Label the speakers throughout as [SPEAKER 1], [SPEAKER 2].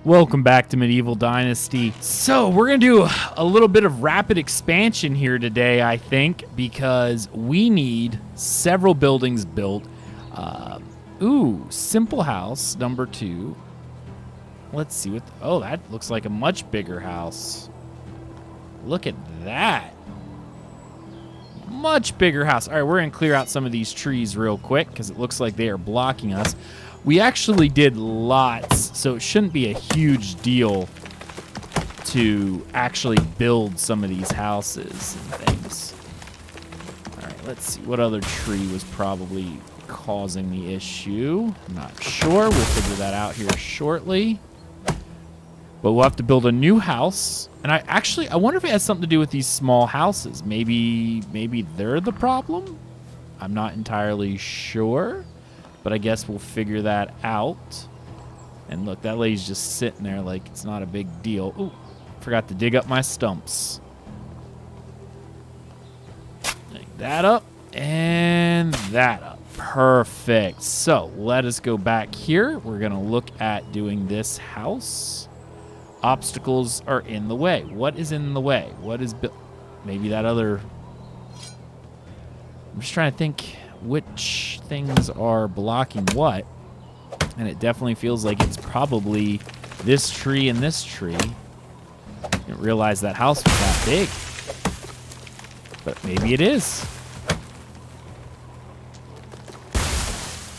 [SPEAKER 1] Welcome back to Medieval Dynasty. So we're going to do a little bit of rapid expansion here today, I think, because we need several buildings built. Simple house, number 2. Let's see what... oh, that looks like a much bigger house. Look at that. Much bigger house. All right, we're going to clear out some of these trees real quick because it looks like they are blocking us. We actually did lots, so it shouldn't be a huge deal to actually build some of these houses and things. All right, let's see. What other tree was probably causing the issue? I'm not sure. We'll figure that out here shortly. But we'll have to build a new house. And I wonder if it has something to do with these small houses. Maybe they're the problem? I'm not entirely sure. But I guess we'll figure that out. And look, that lady's just sitting there like it's not a big deal. Ooh, forgot to dig up my stumps. Dig that up and that up. Perfect. So let us go back here. We're going to look at doing this house. Obstacles are in the way. What is in the way? What is maybe that other... I'm just trying to think which things are blocking what, and it definitely feels like it's probably this tree and this tree. Didn't realize that house was that big, but maybe it is.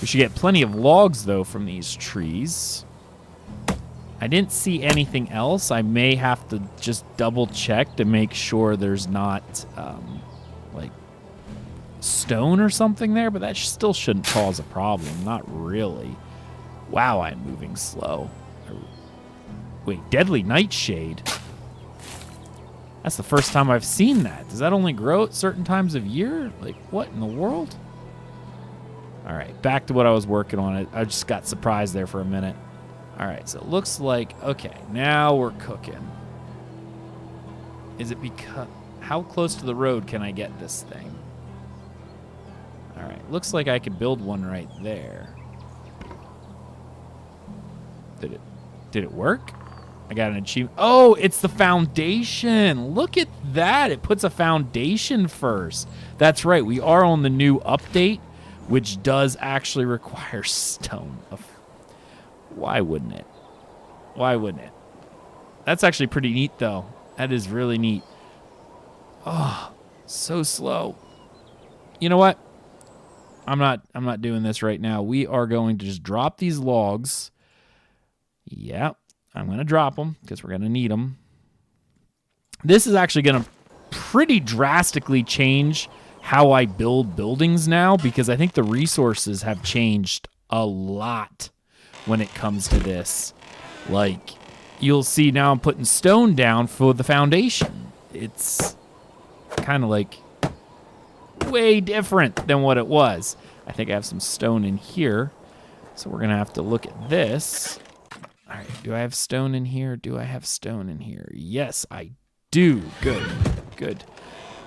[SPEAKER 1] We should get plenty of logs though from these trees. I didn't see anything else. I may have to just double check to make sure there's not like stone or something there, but that still shouldn't cause a problem. Not really. Wow, I'm moving slow. Wait, deadly nightshade. That's the first time I've seen that. Does that only grow at certain times of year? Like, what in the world? All right, back to what I was working on. I just got surprised there for a minute. All right, so it looks like, okay, now we're cooking. Is it because... how close to the road can I get this thing? All right, looks like I could build one right there. Did it work? I got an achievement. Oh, it's the foundation. Look at that. It puts a foundation first. That's right. We are on the new update, which does actually require stone. Why wouldn't it? Why wouldn't it? That's actually pretty neat, though. That is really neat. Oh, so slow. You know what? I'm not doing this right now. We are going to just drop these logs. Yeah, I'm going to drop them because we're going to need them. This is actually going to pretty drastically change how I build buildings now because I think the resources have changed a lot when it comes to this. Like, you'll see now I'm putting stone down for the foundation. It's kind of like way different than what it was. I think I have some stone in here, so we're going to have to look at this. All right, do I have stone in here? Do I have stone in here? Yes, I do. Good, good.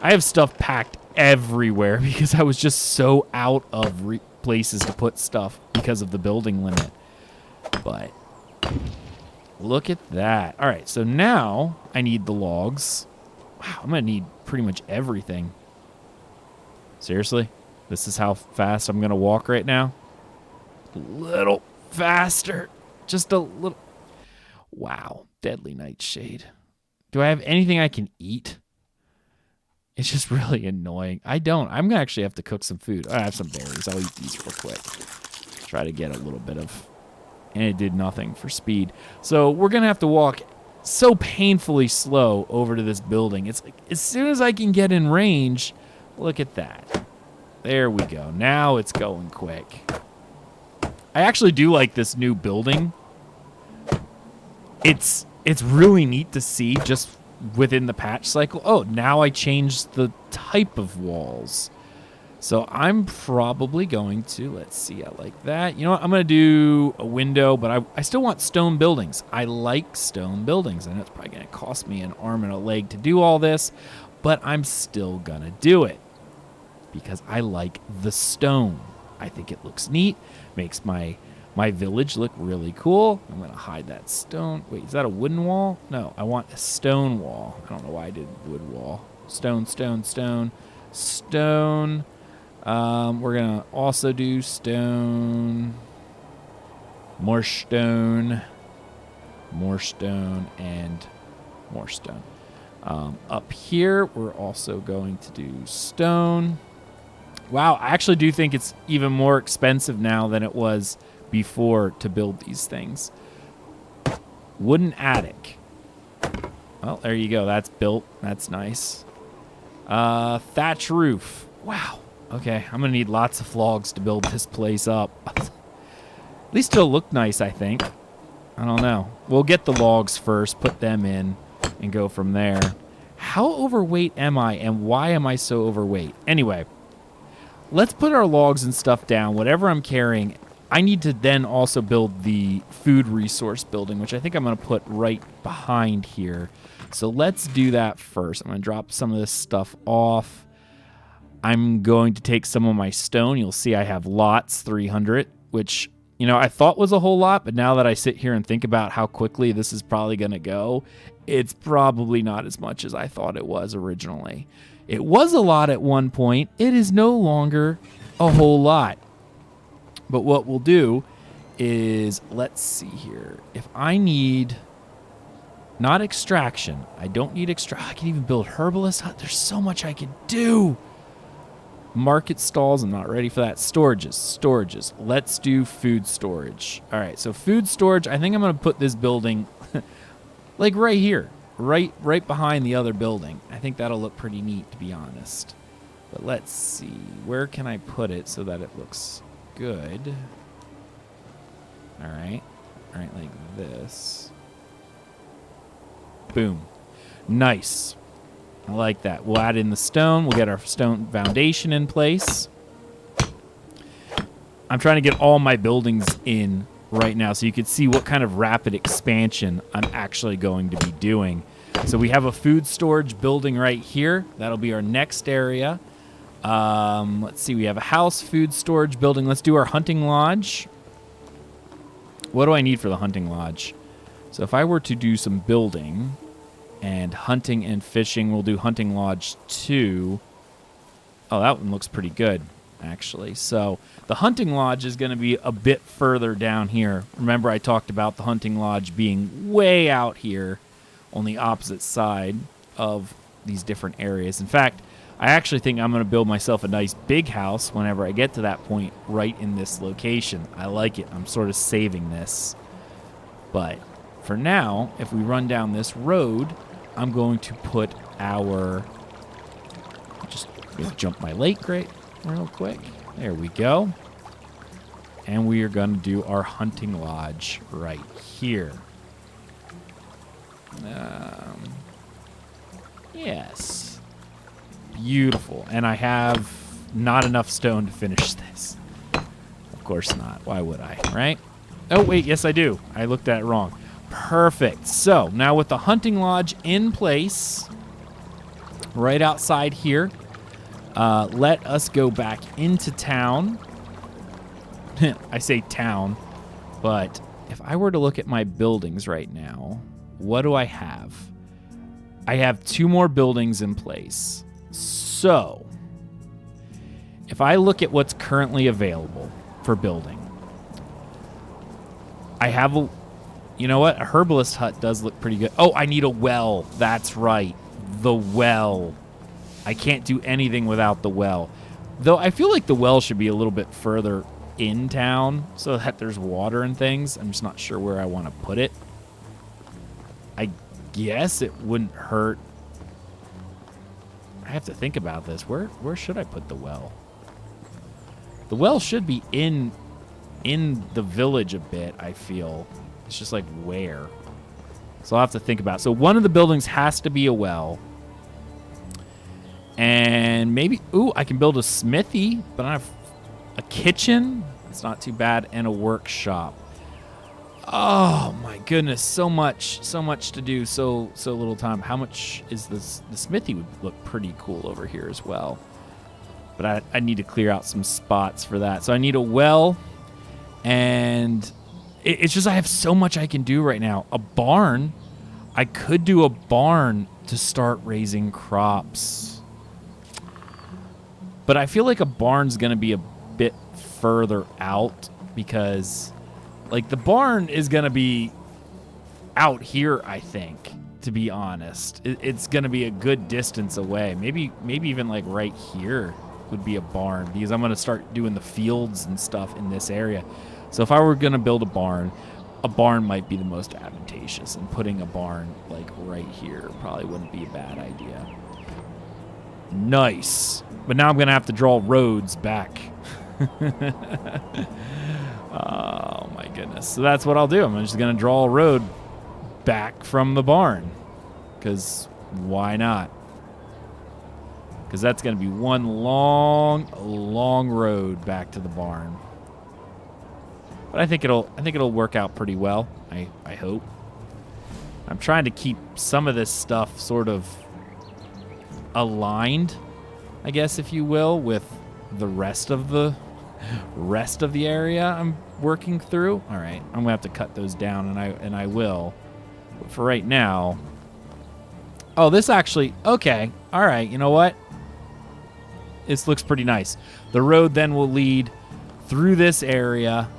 [SPEAKER 1] I have stuff packed everywhere because I was just so out of places to put stuff because of the building limit. But look at that. All right, so now I need the logs. Wow, I'm going to need pretty much everything. Seriously? This is how fast I'm going to walk right now? A little faster. Just a little. Wow. Deadly nightshade. Do I have anything I can eat? It's just really annoying. I don't. I'm going to actually have to cook some food. I have some berries. I'll eat these real quick. Try to get a little bit of... and it did nothing for speed. So we're going to have to walk so painfully slow over to this building. It's like as soon as I can get in range, look at that. There we go. Now it's going quick. I actually do like this new building. It's really neat to see just within the patch cycle. Oh, now I changed the type of walls. So I'm probably going to, let's see, I like that. You know what, I'm going to do a window, but I still want stone buildings. I like stone buildings. I know it's probably going to cost me an arm and a leg to do all this, but I'm still going to do it because I like the stone. I think it looks neat, makes my my village look really cool. I'm going to hide that stone. Wait, is that a wooden wall? No, I want a stone wall. I don't know why I did wood wall. Stone, stone, stone, stone. We're going to also do stone, more stone, more stone, and more stone. Up here, we're also going to do stone. Wow, I actually do think it's even more expensive now than it was before to build these things. Wooden attic. Well, there you go. That's built. That's nice. Thatch roof. Wow. Okay, I'm going to need lots of logs to build this place up. At least it'll look nice, I think. I don't know. We'll get the logs first, put them in, and go from there. How overweight am I, and why am I so overweight? Anyway, let's put our logs and stuff down, whatever I'm carrying. I need to then also build the food resource building, which I think I'm going to put right behind here. So let's do that first. I'm going to drop some of this stuff off. I'm going to take some of my stone. You'll see I have lots, 300, which, you know, I thought was a whole lot, but now that I sit here and think about how quickly this is probably going to go, it's probably not as much as I thought it was originally. It was a lot at one point. It is no longer a whole lot. But what we'll do is, let's see here. If I need, not extraction. I don't need I can even build herbalist hut. There's so much I could do. Market stalls, I'm not ready for that. Storages. Let's do food storage. All right, so food storage, I think I'm going to put this building like right here, right behind the other building. I think that'll look pretty neat, to be honest. But let's see, where can I put it so that it looks good? All right, like this. Boom. Nice. I like that. We'll add in the stone. We'll get our stone foundation in place. I'm trying to get all my buildings in right now so you can see what kind of rapid expansion I'm actually going to be doing. So we have a food storage building right here. That'll be our next area. Let's see. We have a house, food storage building. Let's do our hunting lodge. What do I need for the hunting lodge? So if I were to do some building and hunting and fishing, we'll do hunting lodge 2. Oh, that one looks pretty good, actually. So the hunting lodge is going to be a bit further down here. Remember, I talked about the hunting lodge being way out here on the opposite side of these different areas. In fact, I actually think I'm going to build myself a nice big house whenever I get to that point right in this location. I like it. I'm sort of saving this. But for now, if we run down this road, I'm going to put our, just jump my lake grate real quick. There we go. And we are going to do our hunting lodge right here. Yes. Beautiful. And I have not enough stone to finish this. Of course not. Why would I, right? Oh, wait. Yes, I do. I looked at it wrong. Perfect. So now with the hunting lodge in place, right outside here, let us go back into town. I say town, but if I were to look at my buildings right now, what do I have? I have 2 more buildings in place. So if I look at what's currently available for building, I have a, you know what? A herbalist hut does look pretty good. Oh, I need a well. That's right. The well. I can't do anything without the well. Though I feel like the well should be a little bit further in town so that there's water and things. I'm just not sure where I want to put it. I guess it wouldn't hurt. I have to think about this. Where should I put the well? The well should be in the village a bit, I feel. It's just like where. So I'll have to think about it. So one of the buildings has to be a well. And maybe, I can build a smithy, but I have a kitchen. It's not too bad. And a workshop. Oh my goodness. So much to do. So little time. How much is this? The smithy would look pretty cool over here as well. But I need to clear out some spots for that. So I need a well. And it's just I have so much I can do right now. A barn, I could do a barn to start raising crops. But I feel like a barn's going to be a bit further out because, like, the barn is going to be out here, I think, to be honest. It's going to be a good distance away. Maybe even, like, right here would be a barn because I'm going to start doing the fields and stuff in this area. So if I were going to build a barn might be the most advantageous, and putting a barn, like, right here probably wouldn't be a bad idea. Nice. But now I'm going to have to draw roads back. Oh, my goodness. So that's what I'll do. I'm just going to draw a road back from the barn. Because why not? Because that's going to be one long road back to the barn. But I think it'll work out pretty well. I hope. I'm trying to keep some of this stuff sort of aligned, I guess, if you will, with the rest of the area I'm working through. All right, I'm gonna have to cut those down, and I will. But for right now, oh, this actually, okay, all right. You know what? This looks pretty nice. The road then will lead through this area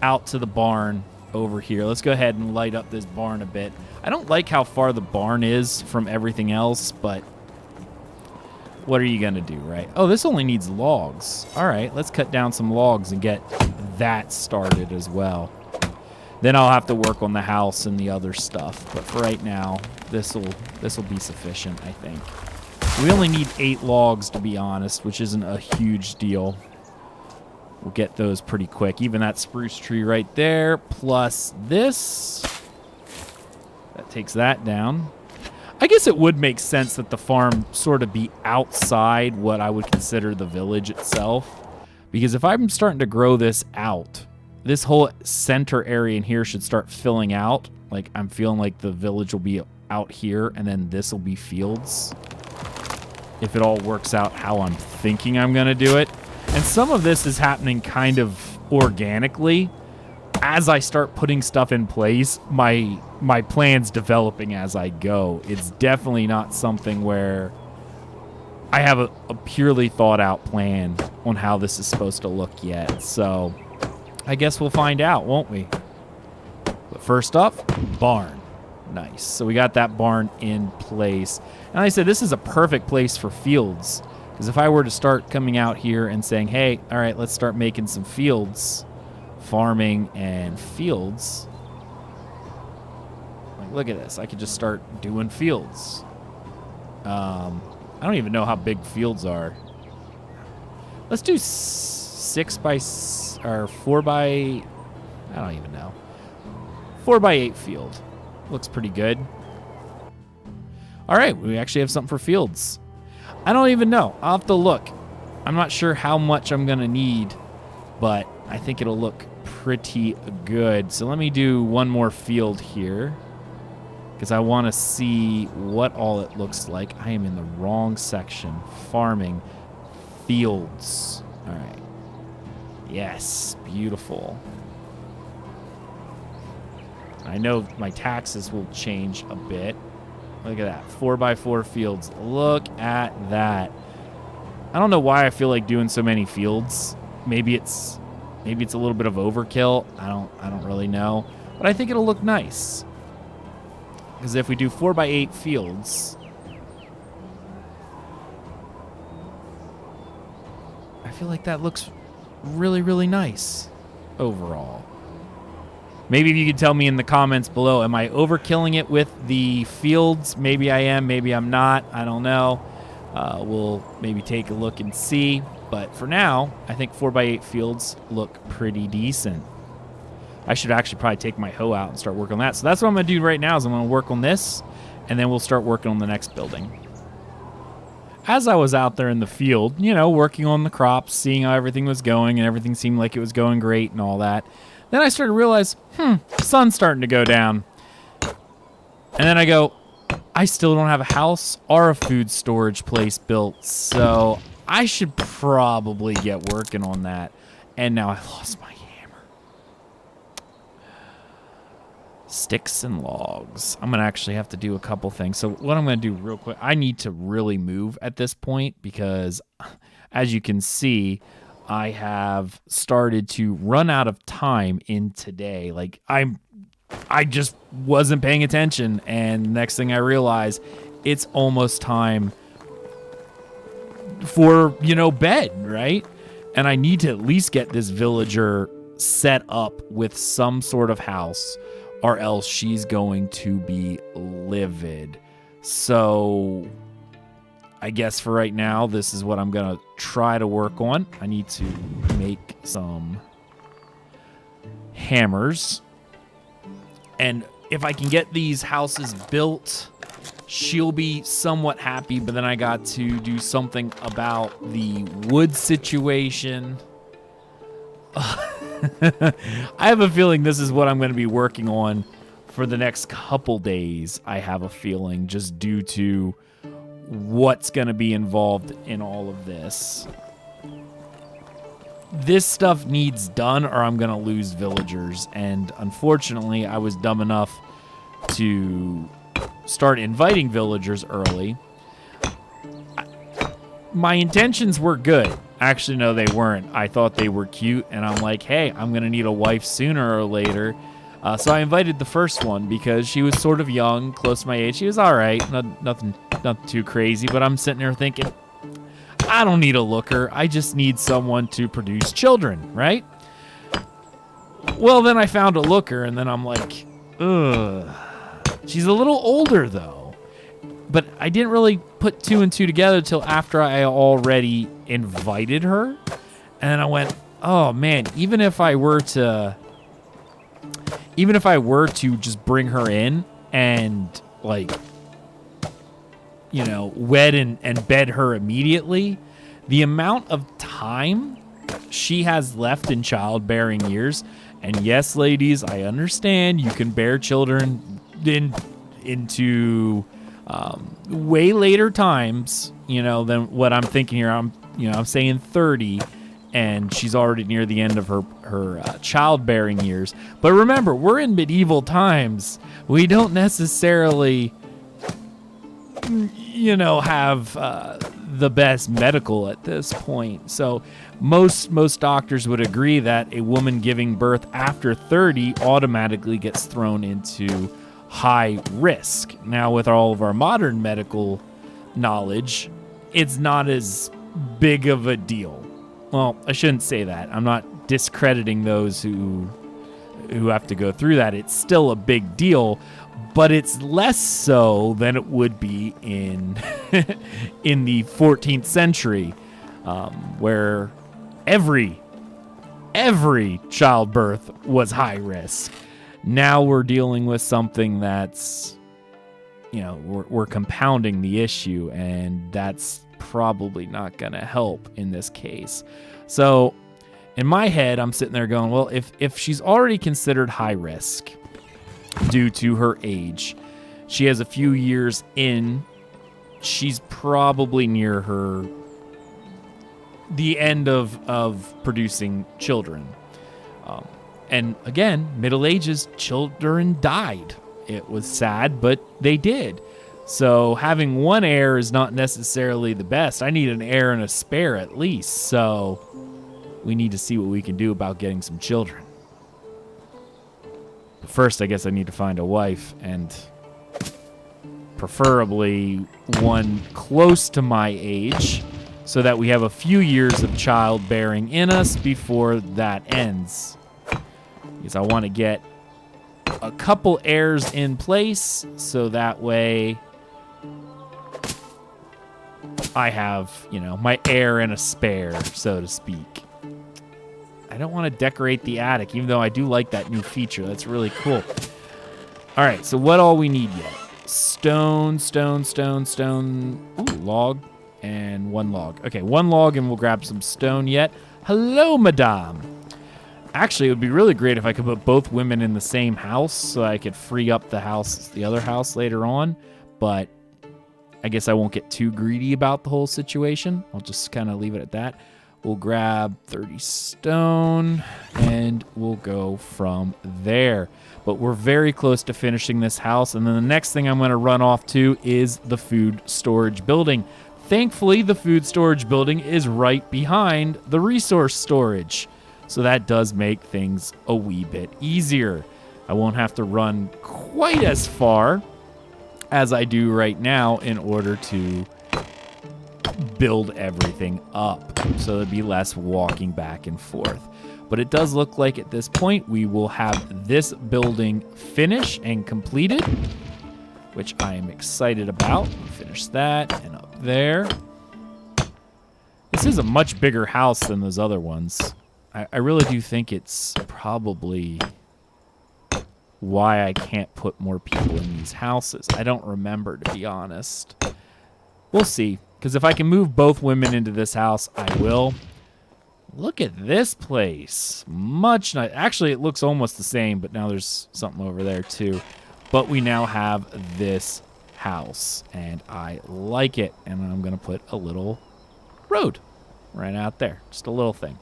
[SPEAKER 1] out to the barn over here. Let's go ahead and light up this barn a bit. I don't like how far the barn is from everything else, but what are you going to do, right? Oh, this only needs logs. All right, let's cut down some logs and get that started as well. Then I'll have to work on the house and the other stuff. But for right now, this will be sufficient, I think. We only need 8 logs, to be honest, which isn't a huge deal. We'll get those pretty quick. Even that spruce tree right there, plus this. That takes that down. I guess it would make sense that the farm sort of be outside what I would consider the village itself. Because if I'm starting to grow this out, this whole center area in here should start filling out. Like, I'm feeling like the village will be out here, and then this will be fields. If it all works out how I'm thinking I'm going to do it. And some of this is happening kind of organically. As I start putting stuff in place, my plan's developing as I go. It's definitely not something where I have a purely thought out plan on how this is supposed to look yet. So I guess we'll find out, won't we? But first up, barn. Nice. So we got that barn in place. And like I said, this is a perfect place for fields. Because if I were to start coming out here and saying, hey, all right, let's start making some fields, farming and fields. Like, look at this. I could just start doing fields. I don't even know how big fields are. Let's do 4 by, I don't even know. 4 by 8 field. Looks pretty good. All right, we actually have something for fields. I don't even know. I'll have to look. I'm not sure how much I'm going to need, but I think it'll look pretty good. So let me do one more field here because I want to see what all it looks like. I am in the wrong section. Farming, fields. All right. Yes, beautiful. I know my taxes will change a bit. Look at that, 4 by 4 fields. Look at that. I don't know why I feel like doing so many fields. Maybe it's a little bit of overkill. I don't really know, but I think it'll look nice. Because if we do 4 by 8 fields, I feel like that looks really, really nice overall. Maybe if you could tell me in the comments below, am I overkilling it with the fields? Maybe I am, maybe I'm not. I don't know. We'll maybe take a look and see. But for now, I think 4 by 8 fields look pretty decent. I should actually probably take my hoe out and start working on that. So that's what I'm going to do right now is I'm going to work on this, and then we'll start working on the next building. As I was out there in the field, you know, working on the crops, seeing how everything was going, and everything seemed like it was going great and all that, then I started to realize, sun's starting to go down. And then I go, I still don't have a house or a food storage place built, so I should probably get working on that. And now I lost my hammer. Sticks and logs. I'm going to actually have to do a couple things. So what I'm going to do real quick, I need to really move at this point because as you can see, I have started to run out of time in today. Like I just wasn't paying attention, and next thing I realize, it's almost time for, bed, right? And I need to at least get this villager set up with some sort of house, or else she's going to be livid. So I guess for right now, this is what I'm going to try to work on. I need to make some hammers. And if I can get these houses built, she'll be somewhat happy. But then I got to do something about the wood situation. I have a feeling this is what I'm going to be working on for the next couple days. I have a feeling, just due to what's going to be involved in all of this. This stuff needs done or I'm going to lose villagers. And unfortunately, I was dumb enough to start inviting villagers early. My intentions were good. Actually, no, they weren't. I thought they were cute, and I'm like, hey, I'm going to need a wife sooner or later. So I invited the first one because she was sort of young, close to my age. She was all right, nothing too crazy, but I'm sitting there thinking, I don't need a looker. I just need someone to produce children, right? Well, then I found a looker, and then I'm like, ugh. She's a little older, though. But I didn't really put two and two together until after I already invited her. And I went, oh, man, even if I were to just bring her in and, like, wed and bed her immediately, the amount of time she has left in childbearing years, and yes, ladies, I understand you can bear children into way later times, than what I'm thinking here. I'm saying 30, and she's already near the end of her childbearing years. But remember, we're in medieval times. We don't necessarily, have the best medical at this point. So most doctors would agree that a woman giving birth after 30 automatically gets thrown into high risk. Now, with all of our modern medical knowledge, it's not as big of a deal. Well, I shouldn't say that. I'm not discrediting those who have to go through that. It's still a big deal, but it's less so than it would be in in the 14th century, where every childbirth was high risk. Now we're dealing with something that's, we're compounding the issue, and that's probably not going to help in this case. So in my head, I'm sitting there going, well, if she's already considered high risk due to her age, she has a few years in, she's probably near the end of producing children. And again, Middle Ages, children died. It was sad, but they did. So having one heir is not necessarily the best. I need an heir and a spare at least. So we need to see what we can do about getting some children. But first, I guess I need to find a wife, and preferably one close to my age, so that we have a few years of childbearing in us before that ends. Because I want to get a couple heirs in place, so that way I have, my heir and a spare, so to speak. I don't want to decorate the attic, even though I do like that new feature. That's really cool. All right, so what all we need yet? Stone. Ooh, log and one log. Okay, one log, and we'll grab some stone yet. Hello, madame. Actually, it would be really great if I could put both women in the same house so I could free up the other house later on. But I guess I won't get too greedy about the whole situation. I'll just kind of leave it at that. We'll grab 30 stone, and we'll go from there. But we're very close to finishing this house, and then the next thing I'm going to run off to is the food storage building. Thankfully, the food storage building is right behind the resource storage, so that does make things a wee bit easier. I won't have to run quite as far as I do right now in order to build everything up, so there'd be less walking back and forth. But it does look like at this point we will have this building finished and completed, which I am excited about. Finish that, and up there. This is a much bigger house than those other ones. I really do think it's probably why I can't put more people in these houses. I don't remember, to be honest. We'll see, because if I can move both women into this house, I will. Look at this place. Much nice. Actually, it looks almost the same, but now there's something over there too. But we now have this house, and I like it. And I'm going to put a little road right out there. Just a little thing.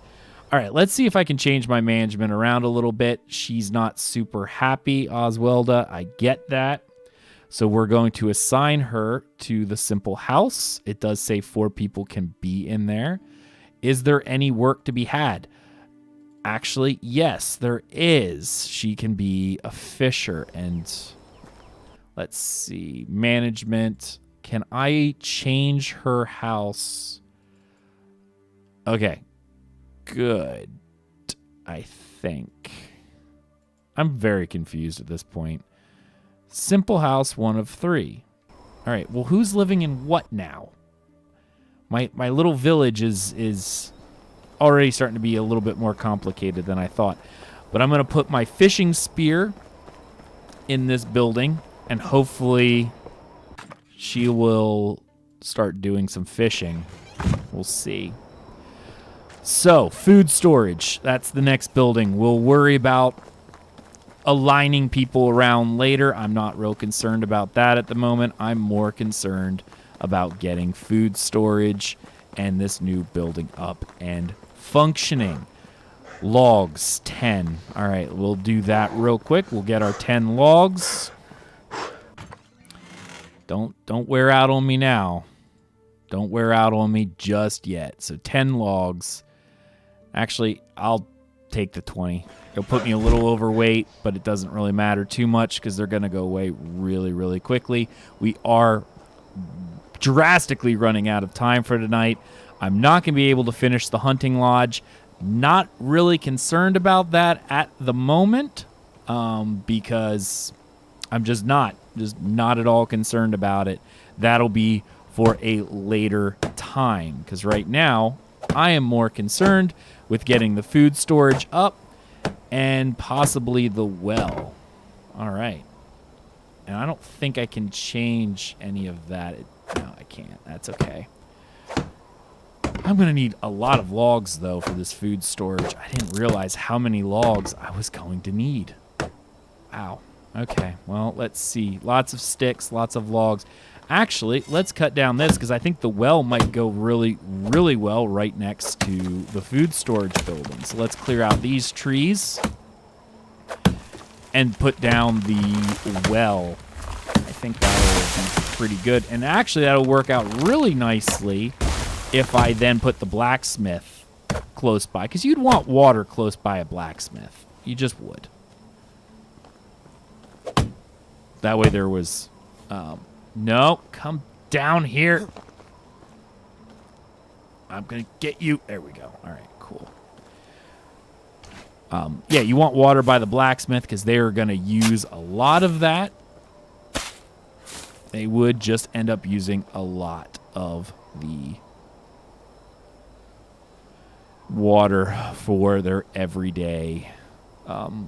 [SPEAKER 1] All right, let's see if I can change my management around a little bit. She's not super happy, Oswelda. I get that. So we're going to assign her to the simple house. It does say 4 people can be in there. Is there any work to be had? Actually, yes, there is. She can be a fisher. And let's see, management. Can I change her house? Okay, good, I think. I'm very confused at this point. Simple house, 1 of 3. All right, well, who's living in what now? My little village is already starting to be a little bit more complicated than I thought. But I'm going to put my fishing spear in this building, and hopefully she will start doing some fishing. We'll see. So, food storage. That's the next building. We'll worry about aligning people around later. I'm not real concerned about that at the moment. I'm more concerned about getting food storage and this new building up and functioning. Logs, 10. All right, we'll do that real quick. We'll get our 10 logs. Don't wear out on me now. Don't wear out on me just yet. So 10 logs. Actually, I'll take the 20. It'll put me a little overweight, but it doesn't really matter too much because they're going to go away really, really quickly. We are drastically running out of time for tonight. I'm not going to be able to finish the hunting lodge. Not really concerned about that at the moment because I'm just not at all concerned about it. That'll be for a later time because right now I am more concerned with getting the food storage up and possibly the well. All right. And I don't think I can change any of that. No, I can't. That's okay. I'm going to need a lot of logs, though, for this food storage. I didn't realize how many logs I was going to need. Wow. Okay, well, let's see. Lots of sticks, lots of logs. Actually, let's cut down this, because I think the well might go really, really well right next to the food storage building. So let's clear out these trees and put down the well. I think that'll be pretty good. And actually, that'll work out really nicely if I then put the blacksmith close by. Because you'd want water close by a blacksmith. You just would. That way there was... no, come down here. I'm going to get you. There we go. All right, cool. Yeah, you want water by the blacksmith because they are going to use a lot of that. They would just end up using a lot of the water for their everyday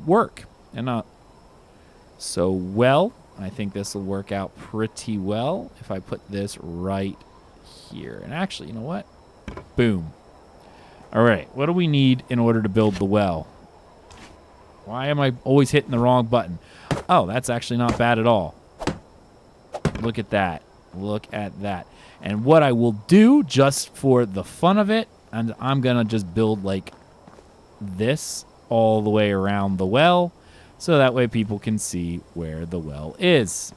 [SPEAKER 1] work. And not so well. I think this will work out pretty well if I put this right here. And actually, you know what? Boom. All right, what do we need in order to build the well? Why am I always hitting the wrong button? Oh, that's actually not bad at all. Look at that. Look at that. And what I will do, just for the fun of it, And I'm going to just build like this all the way around the well, so that way people can see where the well is.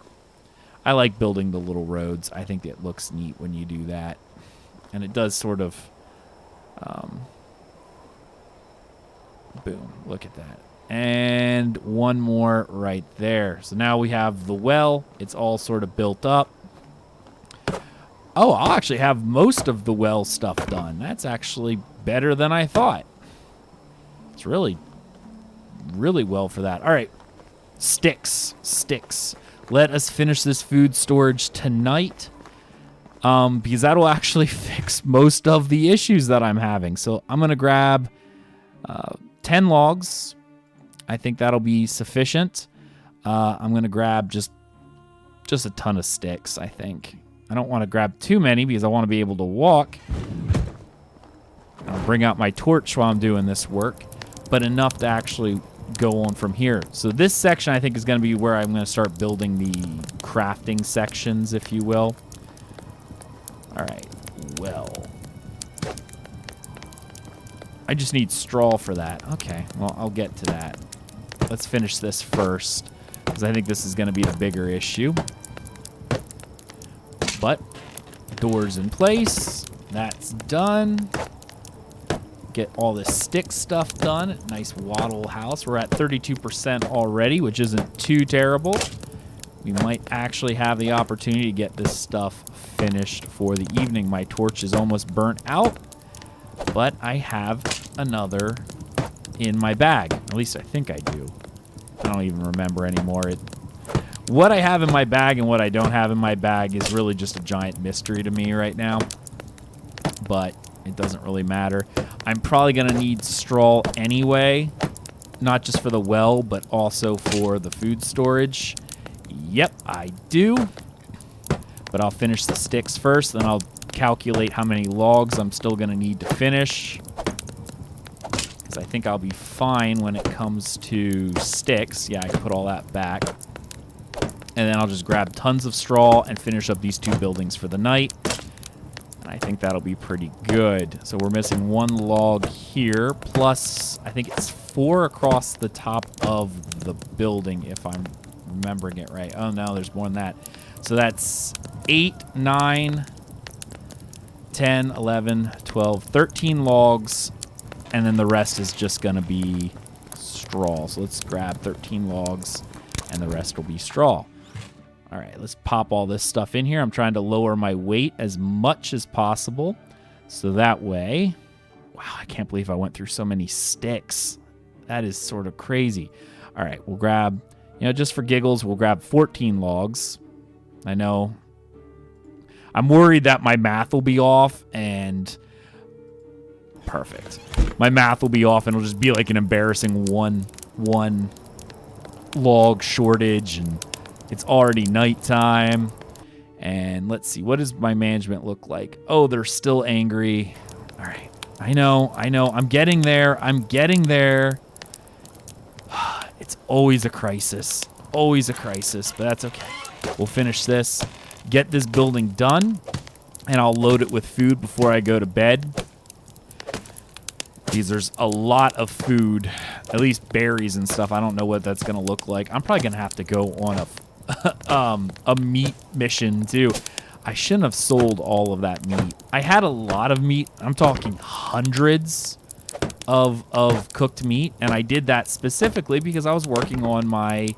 [SPEAKER 1] I like building the little roads. I think it looks neat when you do that. And it does sort of... boom. Look at that. And one more right there. So now we have the well. It's all sort of built up. Oh, I'll actually have most of the well stuff done. That's actually better than I thought. It's really, really well for that. All right. Sticks. Let us finish this food storage tonight, because that'll actually fix most of the issues that I'm having. So I'm going to grab 10 logs. I think that'll be sufficient. I'm going to grab just a ton of sticks, I think. I don't want to grab too many because I want to be able to walk. I'll bring out my torch while I'm doing this work, but enough to actually go on from here. So this section I think is going to be where I'm going to start building the crafting sections, if you will. All right, well, I just need straw for that. Okay, well, I'll get to that. Let's finish this first, because I think this is going to be the bigger issue. But doors in place. That's done. Get all this stick stuff done. Nice wattle house. We're at 32% already, which isn't too terrible. We might actually have the opportunity to get this stuff finished for the evening. My torch is almost burnt out, but I have another in my bag. At least I think I do. I don't even remember anymore. What I have in my bag and what I don't have in my bag is really just a giant mystery to me right now. But it doesn't really matter. I'm probably going to need straw anyway. Not just for the well, but also for the food storage. Yep, I do. But I'll finish the sticks first, then I'll calculate how many logs I'm still going to need to finish. Because I think I'll be fine when it comes to sticks. Yeah, I can put all that back. And then I'll just grab tons of straw and finish up these 2 buildings for the night. And I think that'll be pretty good. So we're missing 1 log here, plus I think it's 4 across the top of the building, if I'm remembering it right. Oh, no, there's more than that. So that's 8, 9, 10, 11, 12, 13 logs, and then the rest is just going to be straw. So let's grab 13 logs, and the rest will be straw. All right, let's pop all this stuff in here. I'm trying to lower my weight as much as possible. So that way... Wow, I can't believe I went through so many sticks. That is sort of crazy. All right, we'll grab... just for giggles, we'll grab 14 logs. I know. I'm worried that my math will be off, and... Perfect. My math will be off, and it'll just be like an embarrassing one log shortage, and... It's already nighttime, and let's see, what does my management look like? Oh, they're still angry. All right, I know, I'm getting there, It's always a crisis, but that's okay. We'll finish this, get this building done, and I'll load it with food before I go to bed. Because there's a lot of food, at least berries and stuff. I don't know what that's going to look like. I'm probably going to have to go on a meat mission too. I shouldn't have sold all of that meat. I had a lot of meat. I'm talking hundreds of cooked meat, and I did that specifically because I was working on my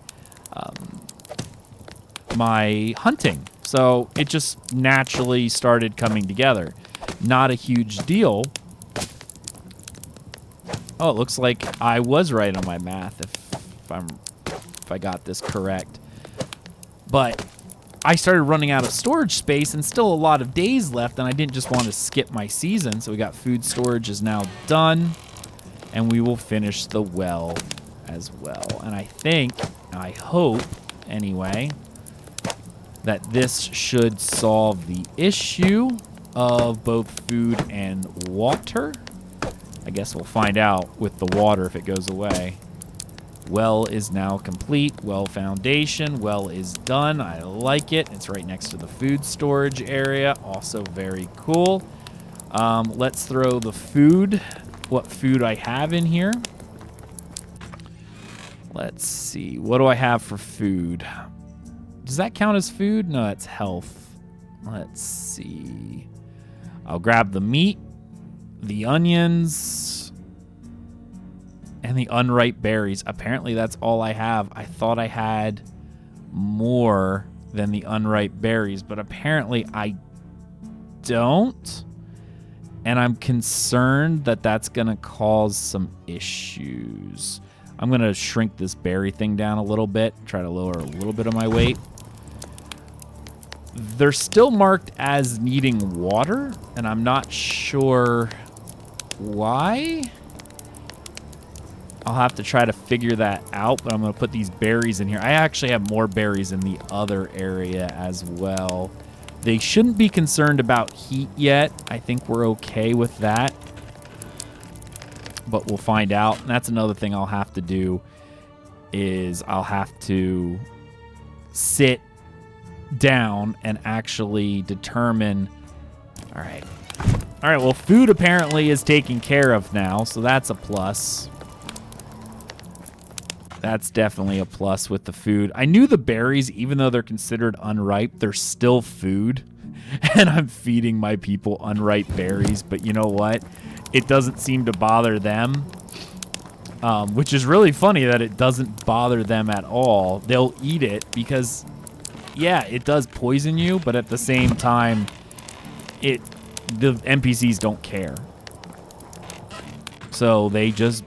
[SPEAKER 1] my hunting. So it just naturally started coming together. Not a huge deal. Oh, it looks like I was right on my math if I got this correct. But I started running out of storage space and still a lot of days left, and I didn't just want to skip my season. So we got food storage is now done, and we will finish the well as well. And I hope, anyway, that this should solve the issue of both food and water. I guess we'll find out with the water if it goes away. Well is now complete. Well foundation. Well is done. I like it. It's right next to the food storage area. Also very cool. Let's throw the food, what food I have in here. Let's see. What do I have for food? Does that count as food? No, it's health. Let's see. I'll grab the meat, the onions, and the unripe berries. Apparently, that's all I have. I thought I had more than the unripe berries, but apparently I don't. And I'm concerned that that's going to cause some issues. I'm going to shrink this berry thing down a little bit, try to lower a little bit of my weight. They're still marked as needing water, and I'm not sure why. I'll have to try to figure that out, but I'm going to put these berries in here. I actually have more berries in the other area as well. They shouldn't be concerned about heat yet. I think we're okay with that. But we'll find out. And that's another thing I'll have to do is I'll have to sit down and actually determine. All right. All right, well, food apparently is taken care of now, so that's a plus. That's definitely a plus with the food. I knew the berries, even though they're considered unripe, they're still food. And I'm feeding my people unripe berries. But you know what? It doesn't seem to bother them. Which is really funny that it doesn't bother them at all. They'll eat it because, yeah, it does poison you. But at the same time, the NPCs don't care. So they just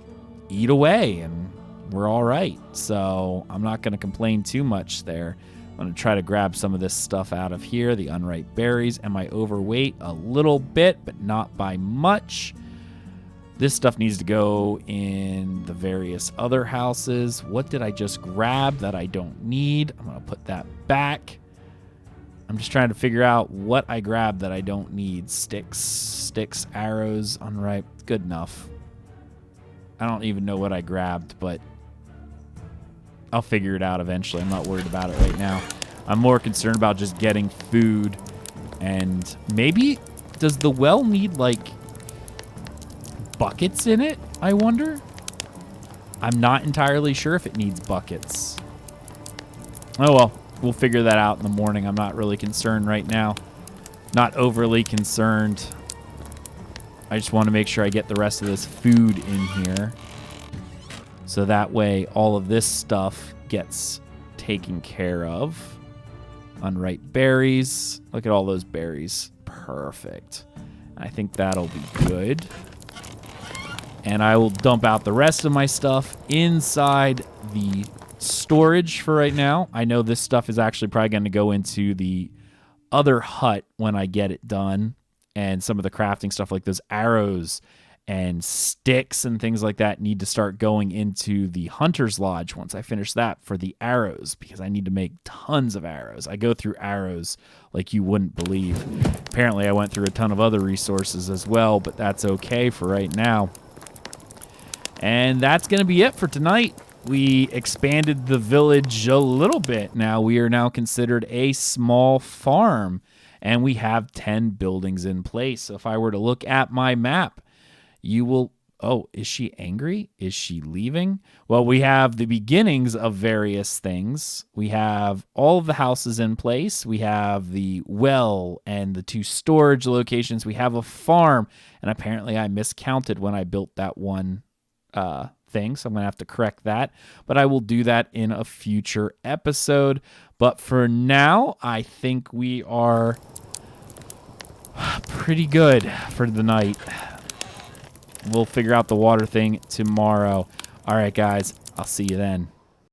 [SPEAKER 1] eat away and we're all right. So I'm not going to complain too much there. I'm going to try to grab some of this stuff out of here, the unripe berries. Am I overweight? A little bit, but not by much. This stuff needs to go in the various other houses. What did I just grab that I don't need? I'm going to put that back. I'm just trying to figure out what I grabbed that I don't need. Sticks, arrows, unripe. Good enough. I don't even know what I grabbed, but I'll figure it out eventually. I'm not worried about it right now. I'm more concerned about just getting food. And maybe, does the well need, like, buckets in it, I wonder? I'm not entirely sure if it needs buckets. Oh, well, we'll figure that out in the morning. I'm not really concerned right now. Not overly concerned. I just want to make sure I get the rest of this food in here. So that way all of this stuff gets taken care of. Unripe berries. Look at all those berries. Perfect. I think that'll be good. And I will dump out the rest of my stuff inside the storage for right now. I know this stuff is actually probably going to go into the other hut when I get it done. And some of the crafting stuff like those arrows and sticks and things like that need to start going into the Hunter's Lodge once I finish that for the arrows, because I need to make tons of arrows. I go through arrows like you wouldn't believe. Apparently I went through a ton of other resources as well, but that's okay for right now. And that's going to be it for tonight. We expanded the village a little bit. Now we are now considered a small farm, and we have 10 buildings in place. So if I were to look at my map, you will... Oh, is she angry? Is she leaving? Well, we have the beginnings of various things. We have all of the houses in place. We have the well and the 2 storage locations. We have a farm. And apparently I miscounted when I built that one thing, so I'm going to have to correct that. But I will do that in a future episode. But for now, I think we are pretty good for the night. We'll figure out the water thing tomorrow. All right, guys. I'll see you then.